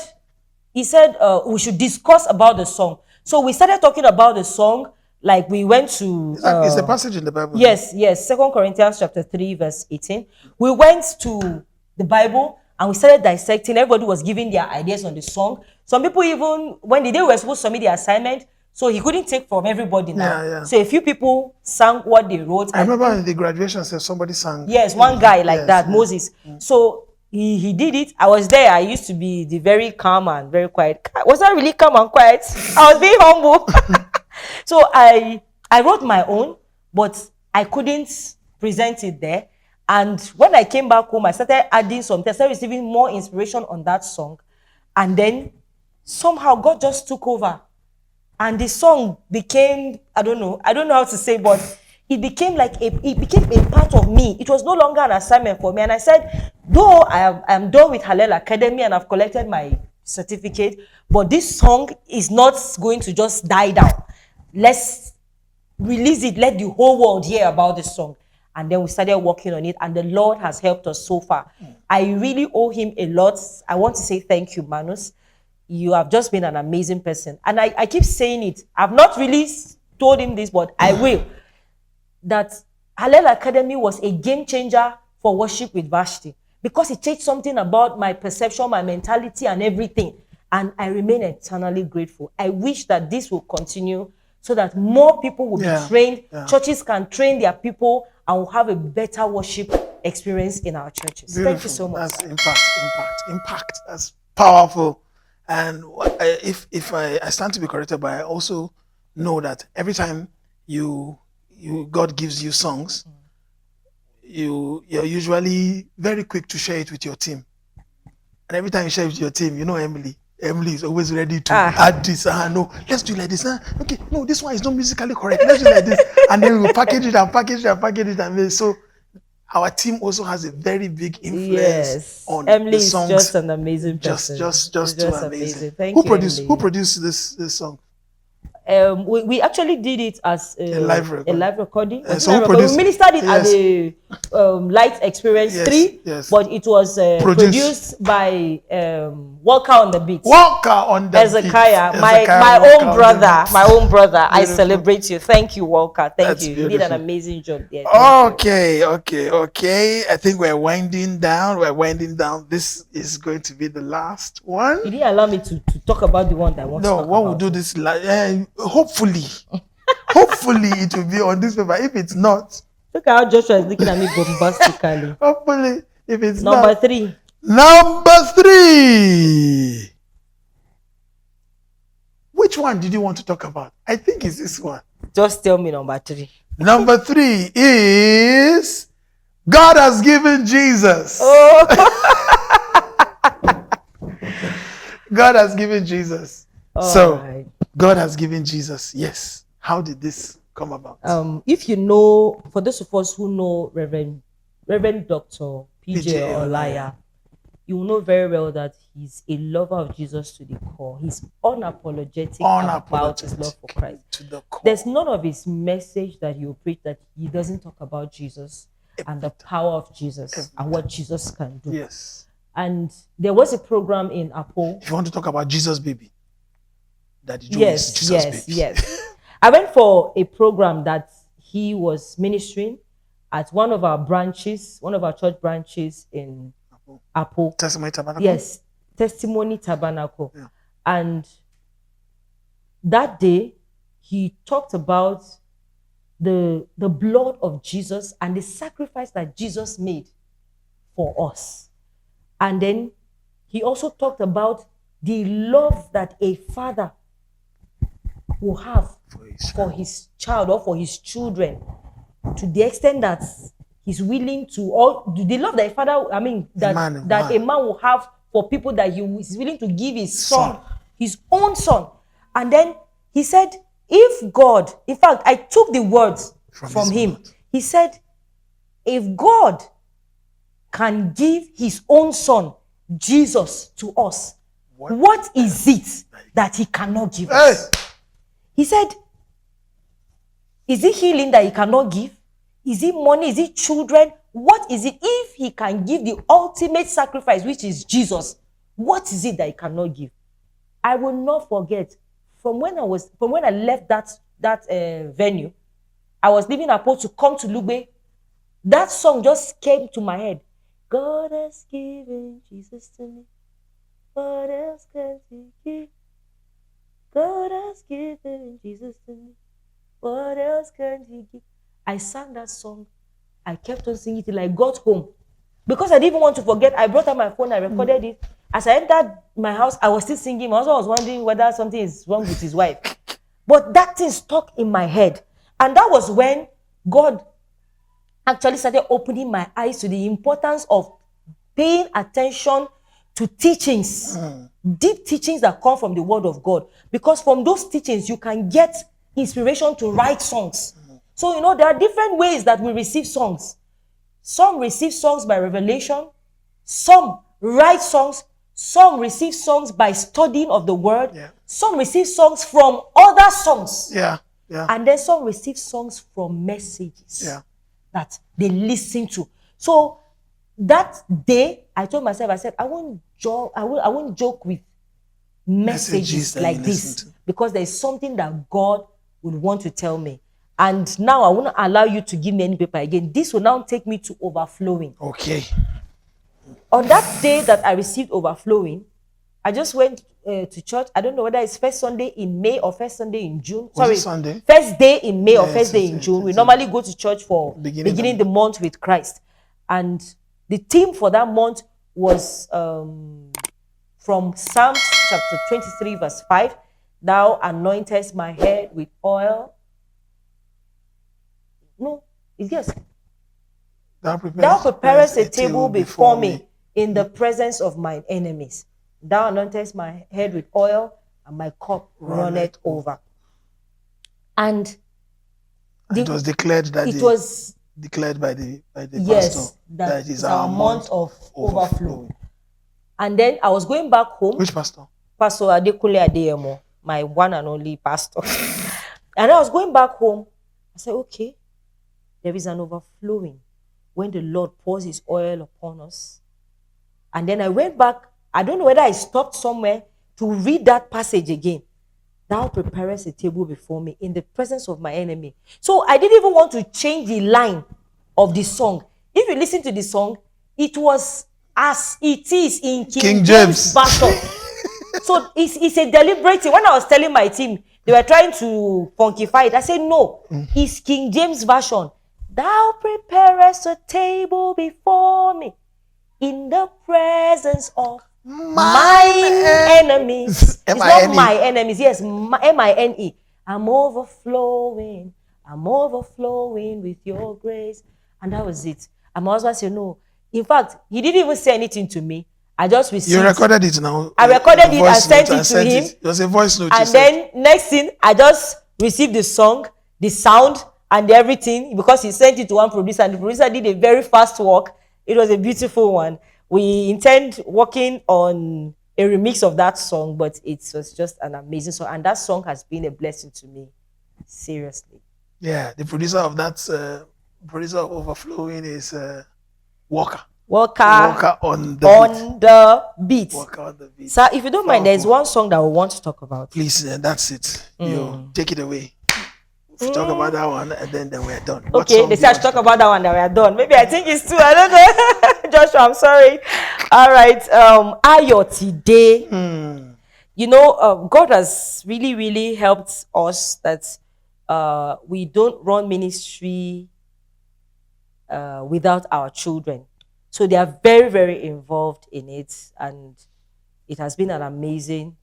we should discuss about the song. So we started talking about the song. Like we went to... it's a passage in the Bible. Yes. 2 Corinthians chapter 3, verse 18. We went to the Bible and we started dissecting. Everybody was giving their ideas on the song. Some people even, when the day we were supposed to submit the assignment, so he couldn't take from everybody now. Yeah. So a few people sang what they wrote. I remember in the graduation, somebody sang. Yes, one guy like that, Moses. So he did it. I was there. I used to be the very calm and very quiet. Was I really calm and quiet? I was being humble. So I wrote my own, but I couldn't present it there. And when I came back home, I started adding some things. I started receiving more inspiration on that song. And then somehow God just took over. And the song became, I don't know how to say, but it became a part of me. It was no longer an assignment for me. And I said, though I am done with Hallel Academy and I've collected my certificate, but this song is not going to just die down. Let's release it. Let the whole world hear about this song. And then we started working on it, and the Lord has helped us so far. I really owe him a lot. I want to say thank you, Manus. You have just been an amazing person. And I keep saying it. I've not really told him this, but I will. That Hallel Academy was a game changer for worship with Vashtie, because it changed something about my perception, my mentality, and everything. And I remain eternally grateful. I wish that this will continue so that more people will be trained. Churches can train their people and will have a better worship experience in our churches. Beautiful. Thank you so much. That's impact. That's powerful. And if I stand to be corrected, but I also know that every time you God gives you songs, you're usually very quick to share it with your team. And every time you share it with your team, Emily is always ready to add this. No, let's do it like this. Okay, no, this one is not musically correct. Let's do it like this. And then we'll package it and package it and package it. And so our team also has a very big influence on Emily the songs. is just an amazing person. Just too amazing. Thank Who you, produced Emily. Who produced this song? We actually did it as a live recording. So we ministered it at the Light Experience 3, but it was produced by Walker on the Beat. Hezekiah, my own brother. I celebrate you. Thank you, Walker. Thank you. You did an amazing job there. Okay. I think we're winding down. This is going to be the last one. You didn't allow me to talk about the one that I want to talk about. No, one will do this. Hopefully it will be on this paper. If it's not, look at how Joshua is looking at me bombastically. Hopefully, if it's Number 3. Number 3. Which one did you want to talk about? I think it's this one. Just tell me number 3. Number 3 is God has given Jesus. Oh. God has given Jesus. Right. God has given Jesus. Yes. How did this come about? If you know, for those of us who know Reverend Dr. PJ Olaya, you will know very well that he's a lover of Jesus to the core. He's unapologetic about his love for Christ. To the core. There's none of his message that he will preach that he doesn't talk about Jesus and the power of Jesus and what Jesus can do. Yes. And there was a program in Apple. If you want to talk about Jesus baby, Yes. I went for a program that he was ministering at one of our church branches in Apple. Testimony Tabernacle? Yes, Testimony Tabernacle. Yeah. And that day, he talked about the blood of Jesus and the sacrifice that Jesus made for us. And then he also talked about the love that a father will have for his child or for his children, to the extent that he's willing to, or the love that a father, a man will have for people, that he is willing to give his son, his own son. And then he said, if God, in fact, I took the words from him. He said, if God can give his own son, Jesus, to us, what is it that he cannot give us? He said, is it healing that he cannot give? Is it money? Is it children? What is it? If he can give the ultimate sacrifice, which is Jesus, what is it that he cannot give? I will not forget, from when I left that venue, I was leaving Apo to come to Lugbe. That song just came to my head. God has given Jesus to me. What else can he give? God has given Jesus to me. What else can he give? I sang that song. I kept on singing it till I got home. Because I didn't even want to forget, I brought out my phone, I recorded it. As I entered my house, I was still singing. My husband was wondering whether something is wrong with his wife. But that thing stuck in my head. And that was when God actually started opening my eyes to the importance of paying attention to teachings, deep teachings that come from the Word of God. Because from those teachings, you can get inspiration to write songs. So, there are different ways that we receive songs. Some receive songs by revelation. Some write songs. Some receive songs by studying of the Word. Yeah. Some receive songs from other songs. Yeah. And then some receive songs from messages that they listen to. So that day, I told myself, I said, I won't joke with messages like this, because there is something that God would want to tell me. And now I won't allow you to give me any paper again. This will now take me to overflowing. Okay. On that day that I received overflowing, I just went to church. I don't know whether it's first Sunday in May or first Sunday in June. Sunday? First day in May or first day in June. We normally go to church for beginning the month with Christ. And the theme for that month was from Psalms chapter 23 verse 5. Thou anointest my head with oil. Yes. Thou preparest a table before me in the presence of mine enemies. Thou anointest my head with oil, and my cup runneth over. And it was declared that it was declared by the yes, pastor that is our month of overflow. And then I was going back home. Which pastor? Pastor Adekule Adeyemo, my one and only pastor. And I was going back home. I said, okay, there is an overflowing when the Lord pours his oil upon us. And then I went back. I don't know whether I stopped somewhere to read that passage again. Thou preparest a table before me in the presence of my enemy. So I didn't even want to change the line of the song. If you listen to the song, it was as it is in King James Version. So it's a deliberate thing. When I was telling my team, they were trying to funkify it. I said, no, it's King James Version. Thou preparest a table before me in the presence of mine enemies. It's not my enemies. Yes, M-I-N-E. I'm overflowing. I'm overflowing with your grace. And that was it. And my husband said, no. In fact, he didn't even say anything to me. I just received. You recorded it now. I recorded it and sent it to him. It was a voice note. And then next thing, I just received the song, the sound, and everything, because he sent it to one producer, and the producer did a very fast work. It was a beautiful one. We intend working on a remix of that song, but it was just an amazing song. And that song has been a blessing to me. Seriously. Yeah, the producer of that, producer of Overflowing is Walker. Walker on the beat. Walker on the beat. So if you don't mind, there's one song that we want to talk about. Please, that's it. You take it away. Talk about that one, and then we're done. Okay, they said talk about that one, then we're done. Maybe I think it's two. I don't know. Joshua, I'm sorry. All right. Ayo today. You know, God has really, really helped us that we don't run ministry without our children. So they are very, very involved in it, and it has been an amazing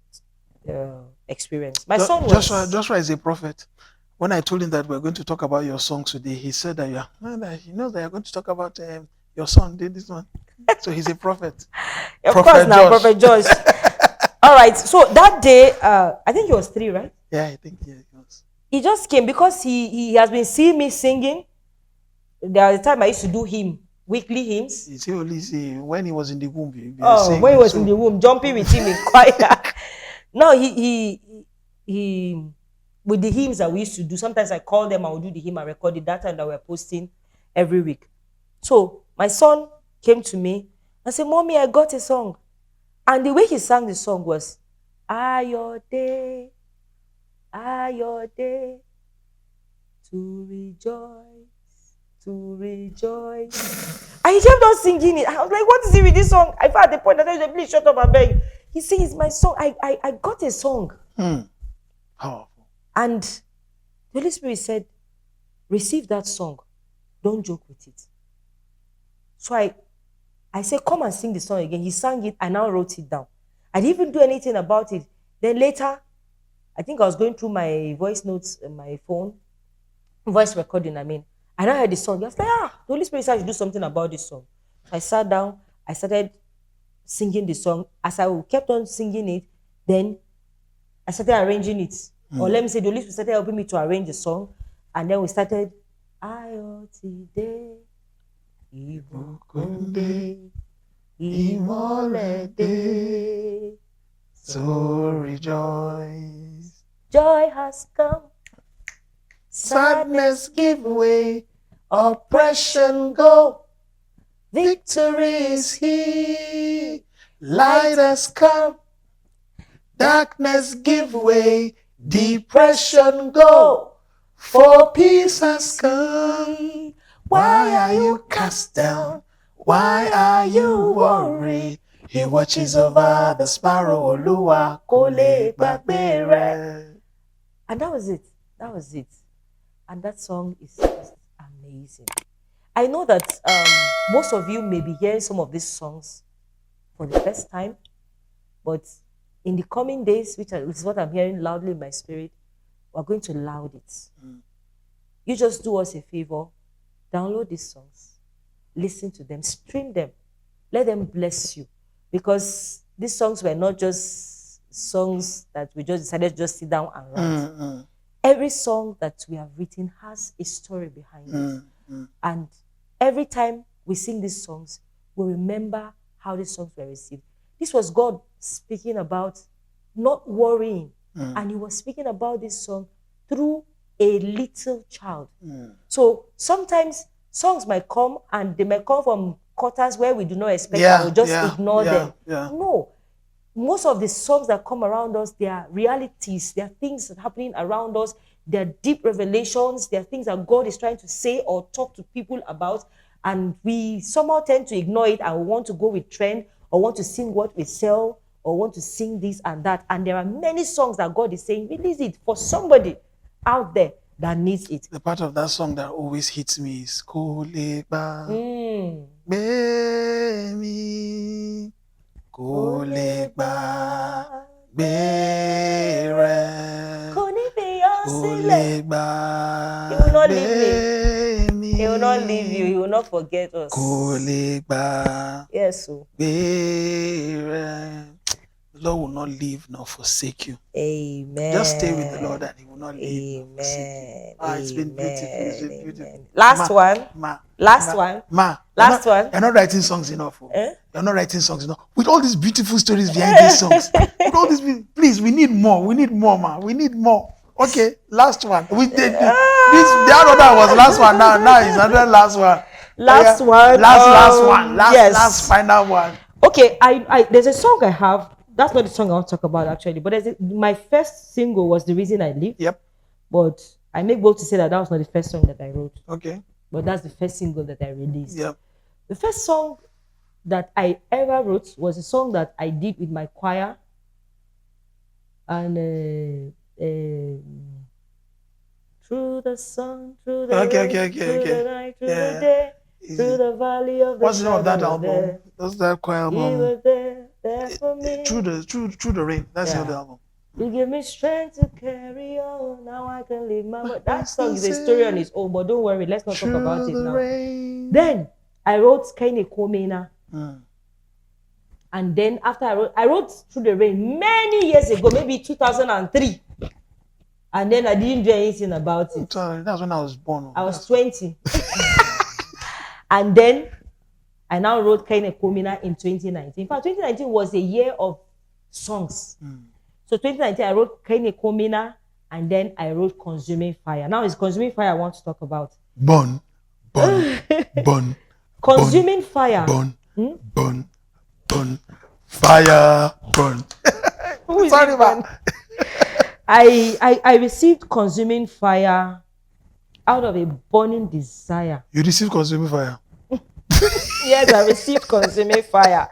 experience. My son was... Joshua is a prophet. When I told him that we're going to talk about your song today, he said that he knows that you're going to talk about your son did this one. So he's a prophet. Of course, now Prophet Josh. All right. So that day, I think he was 3, right? Yeah, I think he was. He just came because he has been seeing me singing. There was a time I used to do weekly hymns. You see, only when he was in the womb. When he was in the womb, jumping with him in choir. No, he with the hymns that we used to do, sometimes I call them, I would do the hymn and record it. That time that we're posting every week. So my son came to me and said, Mommy, I got a song. And the way he sang the song was, Ayo day, to rejoice, to rejoice. And he kept on singing it. I was like, what is it with this song? I felt at the point that I said, please shut up and beg. He says, it's my song. I got a song. Powerful. And the Holy Spirit said, receive that song. Don't joke with it. So I said, come and sing the song again. He sang it. I now wrote it down. I didn't even do anything about it. Then later, I think I was going through my voice notes on my phone, voice recording, I now heard the song. I was like, the Holy Spirit said I should do something about this song. So I sat down. I started singing the song. As I kept on singing it, then I started arranging it. Or let me say, the Holy Spirit started helping me to arrange the song. And then we started, Ayotide, Ibukunde, Imolede. So rejoice. Joy has come. Sadness give way. Oppression go. Victory is here. Light has come. Darkness give way. Depression go. For peace has come. Why are you cast down? Why are you worried? He watches over the sparrow, Oluwa kole gbagbe. And that was it. That was it. And that song is just amazing. I know that most of you may be hearing some of these songs for the first time, but in the coming days, which is what I'm hearing loudly in my spirit, we're going to loud it. You just do us a favor. download these songs, listen to them, stream them, let them bless you. Because these songs were not just songs that we just decided to just sit down and write. Every song that we have written has a story behind it. And every time we sing these songs, we remember how these songs were received. This was God speaking about not worrying. And he was speaking about this song through a little child. So sometimes songs might come and they might come from quarters where we do not expect and we'll just ignore them. No. Most of the songs that come around us, they are realities. They are things that are happening around us. They are deep revelations. They are things that God is trying to say or talk to people about. And we somehow tend to ignore it and we want to go with trend or want to sing what we sell or want to sing this and that. And there are many songs that God is saying, release it for somebody out there that needs it. The part of that song that always hits me is Koleba Bemi Koleba Bere Koleba. He will not leave me. He will not leave you. He will not forget us. Koleba. Yes, so. Bere. The Lord will not leave nor forsake you. Amen. Just stay with the Lord and he will not leave nor forsake you. It's been beautiful. It's been beautiful. Last one. You're not writing songs enough. You're not writing songs enough. With all these beautiful stories behind these songs. With all these, please, we need more. We need more, man. We need more. Okay, last one. The other was last one. Now is another last one. Last one. Last final one. Okay, I there's a song I have. That's not the song I want to talk about actually, but my first single was The Reason I Live. Yep. But I make bold to say that was not the first song that I wrote. Okay. But that's the first single that I released. Yep. The first song that I ever wrote was a song that I did with my choir. And through the sun, through the rain, through the night, through the day, through the valley of the What's the name of that album? That's that choir album. You were there for me. Through the rain. That's the other album. You give me strength to carry on. Now I can live my life. That song is a story on its own, but don't worry, let's not talk about it now. Then I wrote Kaine Komena. And then after I wrote Through the Rain many years ago, maybe 2003. And then I didn't do anything about it. That's when I was born. I was 20. And then I now wrote Kaine Komena in 2019. In fact, 2019 was a year of songs. So 2019, I wrote Kaine Komena, and then I wrote Consuming Fire. Now it's Consuming Fire I want to talk about. Burn. Consuming Fire. Burn. Fire. Burn. Sorry, man. I received Consuming Fire out of a burning desire. You received Consuming Fire? Yes, I received Consuming Fire.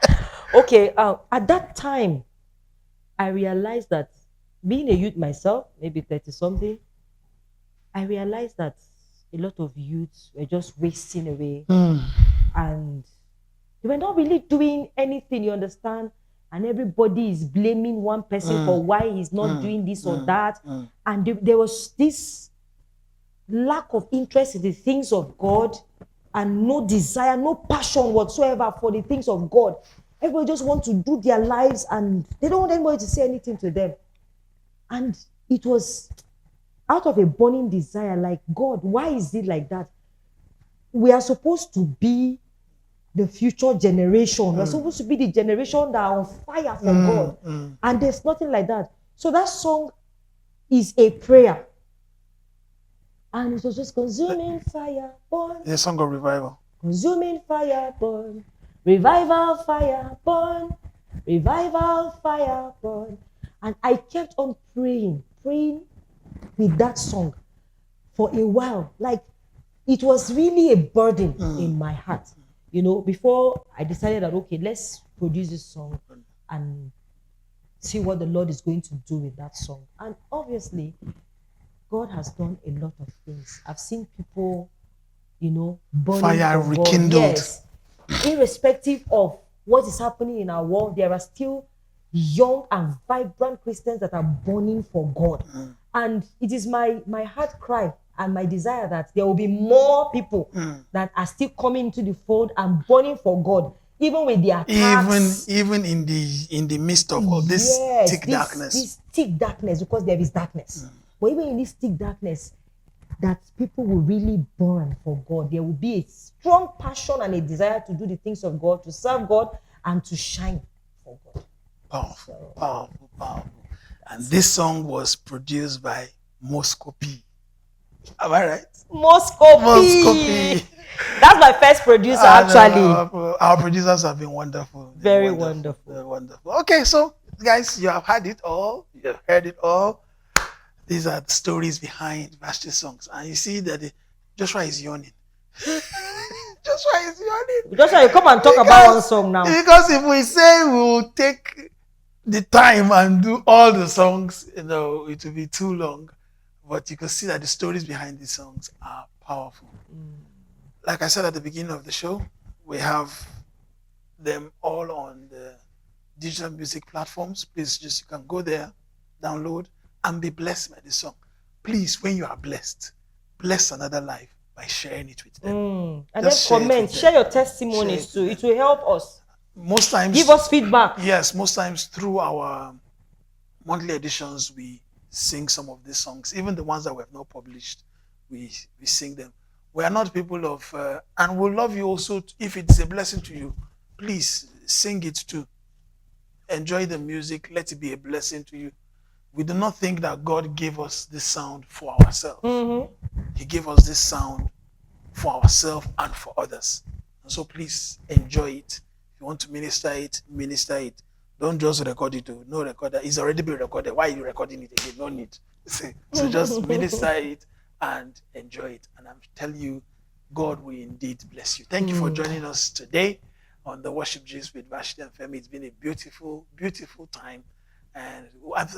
Okay, at that time, I realized that being a youth myself, maybe 30-something, I realized that a lot of youths were just wasting away. And they were not really doing anything, you understand? And everybody is blaming one person for why he's not doing this or that. And there was this lack of interest in the things of God and no desire, no passion whatsoever for the things of God. Everybody just wants to do their lives and they don't want anybody to say anything to them. And it was out of a burning desire, like, God, why is it like that? We are supposed to be the future generation. We're supposed to be the generation that are on fire for God. And there's nothing like that. So that song is a prayer. And it was just consuming fire, burn. It's a song of revival. Consuming fire, burn. Revival fire burn, revival fire burn. And I kept on praying with that song for a while. Like, it was really a burden in my heart. You know, before I decided that, okay, let's produce this song and see what the Lord is going to do with that song. And obviously, God has done a lot of things. I've seen people, you know, burning fire rekindled. Yes. Irrespective of what is happening in our world, there are still young and vibrant Christians that are burning for God. And it is my heart cry And my desire that there will be more people that are still coming into the fold and burning for God, even with their attacks. Even in the midst of all this thick darkness. This thick darkness, because there is darkness. But even in this thick darkness, that people will really burn for God. There will be a strong passion and a desire to do the things of God, to serve God, and to shine for God. Powerful. And this song was produced by Moscow P. Am I right? Moscow P. That's my first producer, actually. Our producers have been wonderful. Very wonderful. They're wonderful. Okay, so guys, you have had it all. You have heard it all. These are the stories behind Vashtie's songs. And you see that Joshua is yawning. Joshua is yawning. Joshua, you come and talk about one song now. Because if we say we'll take the time and do all the songs, it will be too long. But you can see that the stories behind these songs are powerful. Like I said at the beginning of the show, we have them all on the digital music platforms. Please you can go there, download, and be blessed by this song. Please, when you are blessed, bless another life by sharing it with them. And then comment, share your testimonies too. It will help us. Most times, give us feedback. Yes, most times through our monthly editions, we sing some of these songs. Even the ones that we have not published, we sing them. We are not people of, and we love you also. If it's a blessing to you, please sing it too. Enjoy the music. Let it be a blessing to you. We do not think that God gave us this sound for ourselves. He gave us this sound for ourselves and for others. And so please enjoy it. If you want to minister it, minister it. Don't just record it. No recorder. It's already been recorded. Why are you recording it again? No need. So just minister it and enjoy it. And I'm telling you, God will indeed bless you. Thank you for joining us today on the Worship Gist with Vashtie and Phemie. It's been a beautiful, beautiful time. And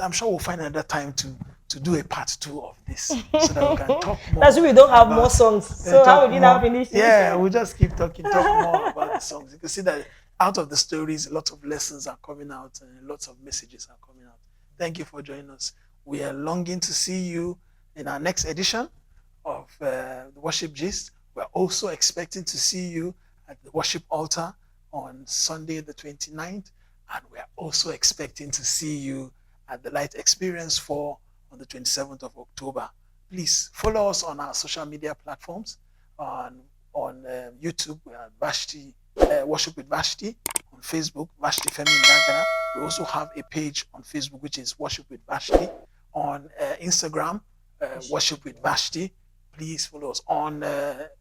I'm sure we'll find another time to do a part 2 of this so that we can talk more. That's why we don't have more songs. So how would you now finish? Yeah, we'll just keep talk more about the songs. You can see that out of the stories, a lot of lessons are coming out and lots of messages are coming out. Thank you for joining us. We are longing to see you in our next edition of the Worship Gist. We're also expecting to see you at the worship altar on Sunday the 29th. And we're also expecting to see you at the Light Experience 4 on the 27th of October. Please follow us on our social media platforms. On YouTube, we are Vashtie, Worship with Vashtie. On Facebook, Vashtie, Phemie in Dankana. We also have a page on Facebook, which is Worship with Vashtie. On Instagram, Worship with Vashtie. Please follow us. On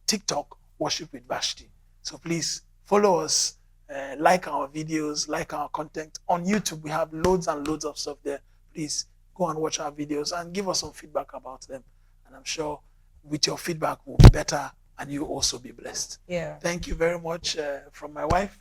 TikTok, Worship with Vashtie. So please follow us. Like our videos, like our content. On YouTube, we have loads and loads of stuff there. Please go and watch our videos and give us some feedback about them. And I'm sure with your feedback, we'll be better and you'll also be blessed. Yeah. Thank you very much from my wife.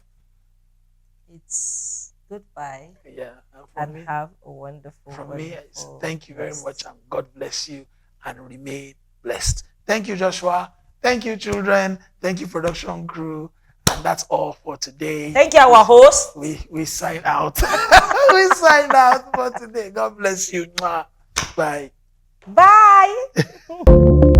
It's goodbye. Yeah. And me, have a wonderful me, thank you very much and God bless you and remain blessed. Thank you, Joshua. Thank you, children. Thank you, production crew. And that's all for today. Thank you, our host. We sign out. We sign out for today. God bless you. Bye. Bye.